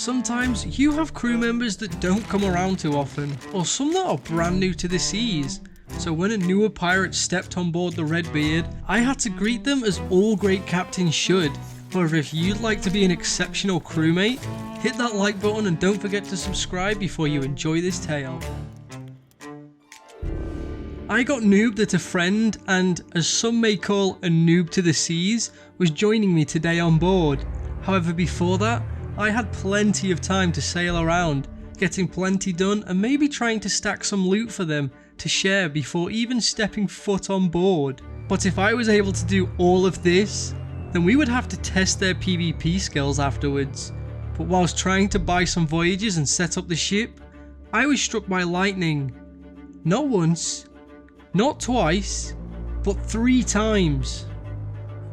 Sometimes you have crew members that don't come around too often, or some that are brand new to the seas. So when a newer pirate stepped on board the Redbeard, I had to greet them as all great captains should. However, if you'd like to be an exceptional crewmate, hit that like button and don't forget to subscribe before you enjoy this tale. I got noobed at a friend and, as some may call a noob to the seas, was joining me today on board. However, before that, I had plenty of time to sail around, getting plenty done and maybe trying to stack some loot for them to share before even stepping foot on board. But if I was able to do all of this, then we would have to test their PvP skills afterwards. But whilst trying to buy some voyages and set up the ship, I was struck by lightning. Not once, not twice, but 3 times.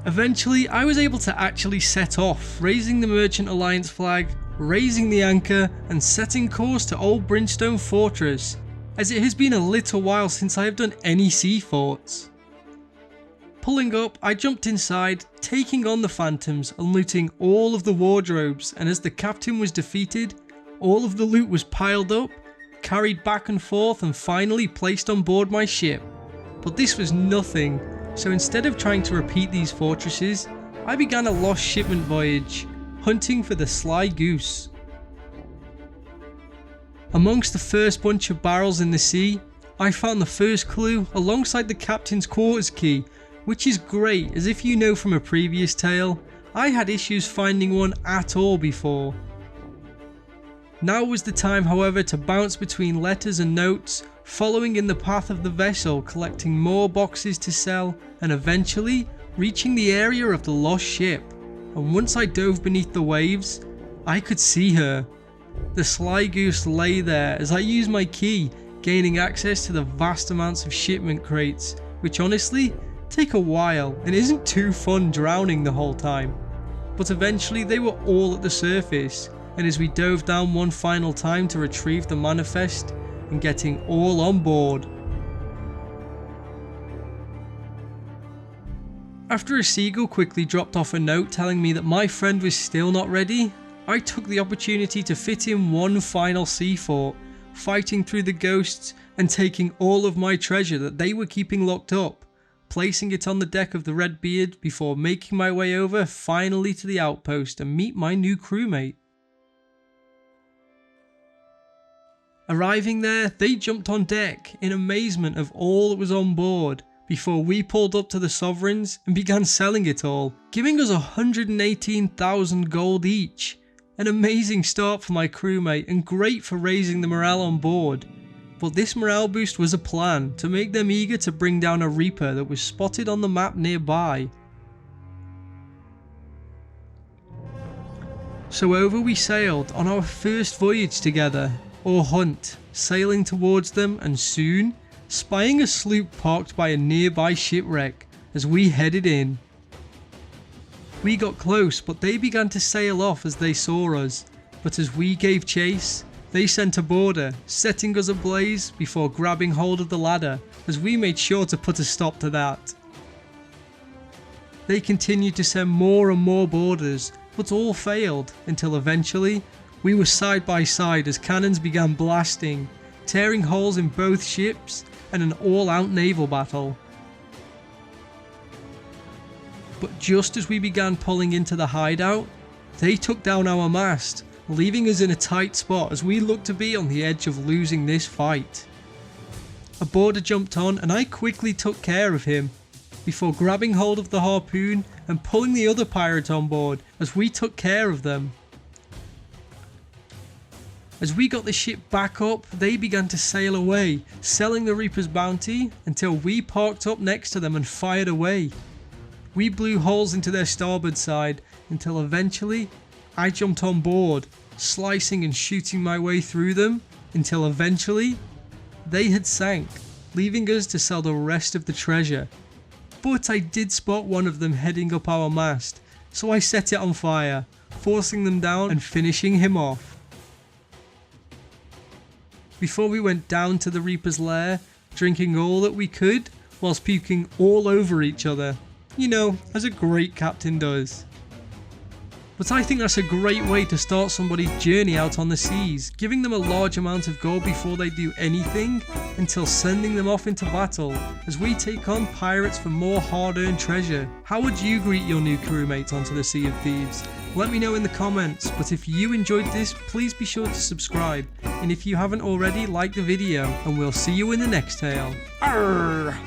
Eventually, I was able to actually set off, raising the Merchant Alliance flag, raising the anchor, and setting course to Old Brimstone Fortress, as it has been a little while since I have done any sea forts. Pulling up, I jumped inside, taking on the phantoms and looting all of the wardrobes, and as the captain was defeated, all of the loot was piled up, carried back and forth and finally placed on board my ship. But this was nothing, so instead of trying to repeat these fortresses, I began a lost shipment voyage, hunting for the sly goose. Amongst the first bunch of barrels in the sea, I found the first clue alongside the captain's quarters key, which is great, as if you know from a previous tale, I had issues finding one at all before. Now was the time, however, to bounce between letters and notes, following in the path of the vessel, collecting more boxes to sell, and eventually reaching the area of the lost ship. And once I dove beneath the waves, I could see her. The sly goose lay there as I used my key, gaining access to the vast amounts of shipment crates, which honestly take a while and isn't too fun drowning the whole time. But eventually they were all at the surface, and as we dove down one final time to retrieve the manifest and getting all on board. After a seagull quickly dropped off a note telling me that my friend was still not ready, I took the opportunity to fit in one final sea fort, fighting through the ghosts and taking all of my treasure that they were keeping locked up, placing it on the deck of the Redbeard before making my way over finally to the outpost and meet my new crewmate. Arriving there, they jumped on deck in amazement of all that was on board before we pulled up to the sovereigns and began selling it all, giving us 118,000 gold each. An amazing start for my crewmate and great for raising the morale on board. But this morale boost was a plan to make them eager to bring down a reaper that was spotted on the map nearby. So over we sailed on our first voyage together, or hunt, sailing towards them and soon spying a sloop parked by a nearby shipwreck as we headed in. We got close, but they began to sail off as they saw us, but as we gave chase, they sent a boarder, setting us ablaze before grabbing hold of the ladder as we made sure to put a stop to that. They continued to send more and more boarders, but all failed until eventually we were side by side as cannons began blasting, tearing holes in both ships and an all-out naval battle. But just as we began pulling into the hideout, they took down our mast, leaving us in a tight spot as we looked to be on the edge of losing this fight. A boarder jumped on and I quickly took care of him, before grabbing hold of the harpoon and pulling the other pirate on board as we took care of them. As we got the ship back up, they began to sail away, selling the Reaper's bounty until we parked up next to them and fired away. We blew holes into their starboard side until eventually I jumped on board, slicing and shooting my way through them until eventually they had sank, leaving us to sell the rest of the treasure. But I did spot one of them heading up our mast, so I set it on fire, forcing them down and finishing him off. Before we went down to the Reaper's lair, drinking all that we could whilst puking all over each other. You know, as a great captain does. But I think that's a great way to start somebody's journey out on the seas, giving them a large amount of gold before they do anything, until sending them off into battle, as we take on pirates for more hard-earned treasure. How would you greet your new crewmate onto the Sea of Thieves? Let me know in the comments, but if you enjoyed this, please be sure to subscribe, and if you haven't already, like the video, and we'll see you in the next tale. Arrgh!